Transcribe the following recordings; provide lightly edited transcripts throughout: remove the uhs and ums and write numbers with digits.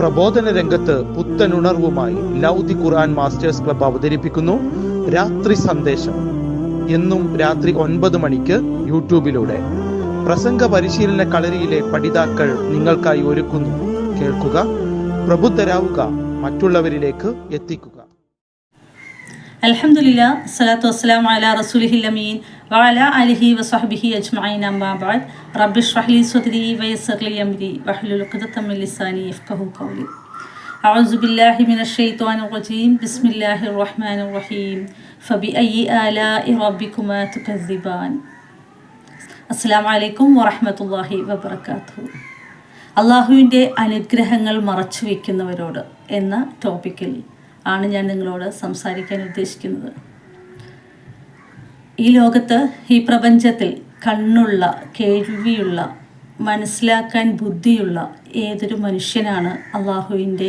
പ്രബോധന രംഗത്ത് പുത്തനുണർവുമായി ലൗദി ഖുർആൻ masters club അവതരിപ്പിക്കുന്നു രാത്രി സന്ദേശം. എന്നും രാത്രി 9 മണിക്ക് യൂട്യൂബിലൂടെ പ്രസംഗ പരിശീലന കളരിയിലെ പഠിതാക്കൾ നിങ്ങൾക്കായി ഒരുക്കുന്നു. കേൾക്കുക, പ്രബുദ്ധരാവുക, മറ്റുള്ളവരിലേക്ക് എത്തിക്കുക. അൽഹംദുലില്ലാ, സ്വലാത്തു വസ്സലാമു അലാ റസൂലിഹിൽ അമീൻ വഅലാ ആലിഹി വസഹ്ബിഹി അജ്മഈൻ. അമ്മാ ബഅദ്. റബ്ബി ഇശ്റഹ് ലി സദ്രി വയസ്സിർ ലി അംരി വഹ്ലുൽ ഉഖ്ദതം മിൻ ലിസാനി യഫ്ഖഹു ഖൗലി. അഊസു ബില്ലാഹി മിനശ് ശൈത്വാനിർ റജീം. ബിസ്മില്ലാഹിർ റഹ്മാനിർ റഹീം. ഫബിഅയ്യി ആലാഇ റബ്ബികുമാ തുകദ്ദിബാൻ. അസ്സലാമു അലൈക്കും വറഹ്മത്തുള്ളാഹി വബറകാതുഹു. അള്ളാഹുവിൻ്റെ അനുഗ്രഹങ്ങൾ മറച്ചു വയ്ക്കുന്നവരോട് എന്ന ടോപ്പിക്കിൽ ആണ് ഞാൻ നിങ്ങളോട് സംസാരിക്കാൻ ഉദ്ദേശിക്കുന്നത്. ഈ ലോകത്ത്, ഈ പ്രപഞ്ചത്തിൽ കണ്ണുള്ള, കേൾവിയുള്ള, മനസ്സിലാക്കാൻ ബുദ്ധിയുള്ള ഏതൊരു മനുഷ്യനാണ് അള്ളാഹുവിൻ്റെ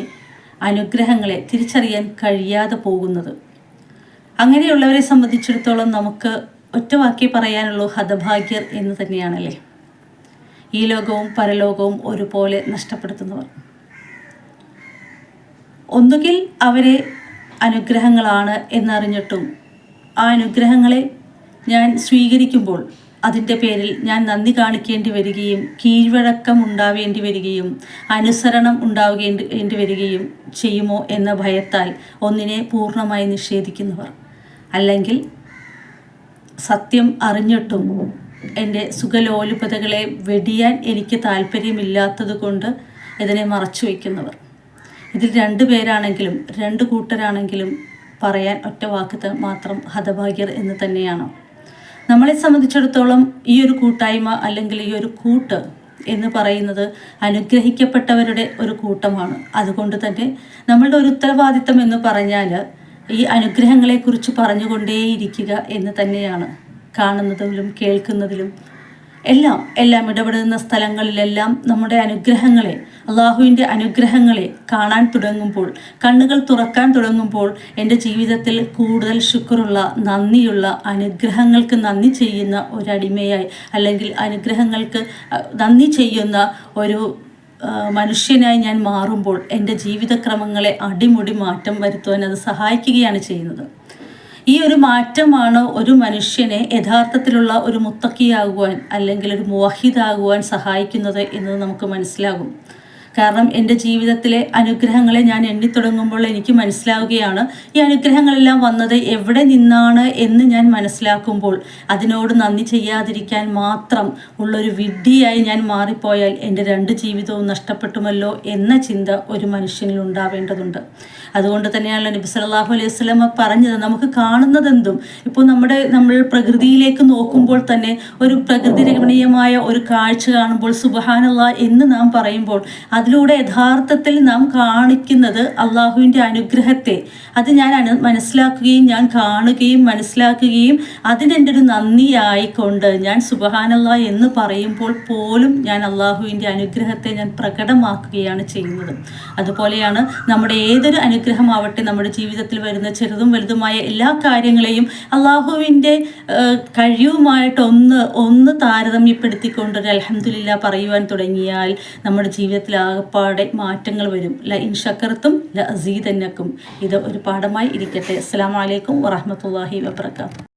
അനുഗ്രഹങ്ങളെ തിരിച്ചറിയാൻ കഴിയാതെ പോകുന്നത്? അങ്ങനെയുള്ളവരെ സംബന്ധിച്ചിടത്തോളം നമുക്ക് ഒറ്റ വാക്കി പറയാനുള്ളൂ, ഹതഭാഗ്യർ എന്ന് തന്നെയാണല്ലേ. ഈ ലോകവും പരലോകവും ഒരുപോലെ നഷ്ടപ്പെടുത്തുന്നവർ. ഒന്നുകിൽ അവരെ അനുഗ്രഹങ്ങളാണ് എന്നറിഞ്ഞിട്ടും ആ അനുഗ്രഹങ്ങളെ ഞാൻ സ്വീകരിക്കുമ്പോൾ അതിൻ്റെ പേരിൽ ഞാൻ നന്ദി കാണിക്കേണ്ടി വരികയും കീഴ്വഴക്കം ഉണ്ടാവേണ്ടി വരികയും അനുസരണം ഉണ്ടാവേണ്ടി വരികയും ചെയ്യുമോ എന്ന ഭയത്താൽ ഒന്നിനെ പൂർണ്ണമായി നിഷേധിക്കുന്നവർ. അല്ലെങ്കിൽ സത്യം അറിഞ്ഞിട്ടും എൻ്റെ സുഖലോലുപതകളെ വെടിയാൻ എനിക്ക് താല്പര്യമില്ലാത്തത് കൊണ്ട് ഇതിനെ മറച്ചു വയ്ക്കുന്നവർ. ഇതിൽ 2 പേരാണെങ്കിലും 2 കൂട്ടരാണെങ്കിലും പറയാൻ ഒറ്റ വാക്ക് മാത്രം, ഹതഭാഗ്യർ എന്ന് തന്നെയാണ്. നമ്മളെ സംബന്ധിച്ചിടത്തോളം ഈ ഒരു കൂട്ടായ്മ അല്ലെങ്കിൽ ഈ ഒരു കൂട്ട് എന്ന് പറയുന്നത് അനുഗ്രഹിക്കപ്പെട്ടവരുടെ ഒരു കൂട്ടമാണ്. അതുകൊണ്ട് തന്നെ നമ്മളുടെ ഒരു ഉത്തരവാദിത്തം എന്ന് പറഞ്ഞാൽ ഈ അനുഗ്രഹങ്ങളെക്കുറിച്ച് പറഞ്ഞുകൊണ്ടേയിരിക്കുക എന്ന് തന്നെയാണ്. കാണുന്നതിലും കേൾക്കുന്നതിലും എല്ലാം ഇടപെടുന്ന സ്ഥലങ്ങളിലെല്ലാം നമ്മുടെ അനുഗ്രഹങ്ങളെ, അള്ളാഹുവിൻ്റെ അനുഗ്രഹങ്ങളെ കാണാൻ തുടങ്ങുമ്പോൾ, കണ്ണുകൾ തുറക്കാൻ തുടങ്ങുമ്പോൾ എൻ്റെ ജീവിതത്തിൽ കൂടുതൽ ശുക്റുള്ള, നന്ദിയുള്ള, അനുഗ്രഹങ്ങൾക്ക് നന്ദി ചെയ്യുന്ന ഒരടിമയായി, അല്ലെങ്കിൽ അനുഗ്രഹങ്ങൾക്ക് നന്ദി ചെയ്യുന്ന ഒരു മനുഷ്യനായി ഞാൻ മാറുമ്പോൾ എൻ്റെ ജീവിതക്രമങ്ങളെ അടിമുടി മാറ്റം വരുത്തുവാൻ അത് സഹായിക്കുകയാണ് ചെയ്യുന്നത്. ഈ ഒരു മാറ്റമാണ് ഒരു മനുഷ്യനെ യഥാർത്ഥത്തിലുള്ള ഒരു മുത്തക്കിയാകുവാൻ അല്ലെങ്കിൽ ഒരു മുവഹിദാകുവാൻ സഹായിക്കുന്നത് എന്നത് നമുക്ക് മനസ്സിലാകും. കാരണം എൻ്റെ ജീവിതത്തിലെ അനുഗ്രഹങ്ങളെ ഞാൻ എണ്ണിത്തുടങ്ങുമ്പോൾ എനിക്ക് മനസ്സിലാവുകയാണ്, ഈ അനുഗ്രഹങ്ങളെല്ലാം വന്നത് എവിടെ നിന്നാണ് എന്ന് ഞാൻ മനസ്സിലാക്കുമ്പോൾ അതിനോട് നന്ദി ചെയ്യാതിരിക്കാൻ മാത്രം ഉള്ളൊരു വിഡ്ഢിയായി ഞാൻ മാറിപ്പോയാൽ എൻ്റെ 2 ജീവിതവും നഷ്ടപ്പെട്ടുമല്ലോ എന്ന ചിന്ത ഒരു മനുഷ്യനിൽ ഉണ്ടാവേണ്ടതുണ്ട്. അതുകൊണ്ട് തന്നെയാണ് നബി സല്ലല്ലാഹു അലൈഹി വസല്ലം പറഞ്ഞത്, നമുക്ക് കാണുന്നതെന്തും, ഇപ്പോൾ നമ്മൾ പ്രകൃതിയിലേക്ക് നോക്കുമ്പോൾ തന്നെ ഒരു പ്രകൃതി രമണീയമായ ഒരു കാഴ്ച കാണുമ്പോൾ സുബ്ഹാനല്ലാഹ് എന്ന് നാം പറയുമ്പോൾ അതിലൂടെ യഥാർത്ഥത്തിൽ നാം കാണിക്കുന്നത് അള്ളാഹുവിൻ്റെ അനുഗ്രഹത്തെ. അത് ഞാൻ മനസ്സിലാക്കുകയും ഞാൻ കാണുകയും മനസ്സിലാക്കുകയും അതിനെൻ്റെ ഒരു നന്ദിയായിക്കൊണ്ട് ഞാൻ സുബ്ഹാനല്ലാഹ് എന്ന് പറയുമ്പോൾ പോലും ഞാൻ അള്ളാഹുവിൻ്റെ അനുഗ്രഹത്തെ ഞാൻ പ്രകടമാക്കുകയാണ് ചെയ്യുന്നത്. അതുപോലെയാണ് നമ്മുടെ ഏതൊരു അനുഗ്രഹമാവട്ടെ, നമ്മുടെ ജീവിതത്തിൽ വരുന്ന ചെറുതും വലുതുമായ എല്ലാ കാര്യങ്ങളെയും അള്ളാഹുവിൻ്റെ കഴിവുമായിട്ട് ഒന്ന് താരതമ്യപ്പെടുത്തിക്കൊണ്ട് അൽഹംദുലില്ലാ പറയുവാൻ തുടങ്ങിയാൽ നമ്മുടെ ജീവിതത്തിൽ ആകപ്പാടെ മാറ്റങ്ങൾ വരും. ലഇൻ ശകർതും ലഅസീദന്നകും. ഇത് ഒരു പാഠമായി ഇരിക്കട്ടെ. അസ്സലാമു അലൈക്കും വറഹ്മത്തുള്ളാഹി വബറകാതുഹു.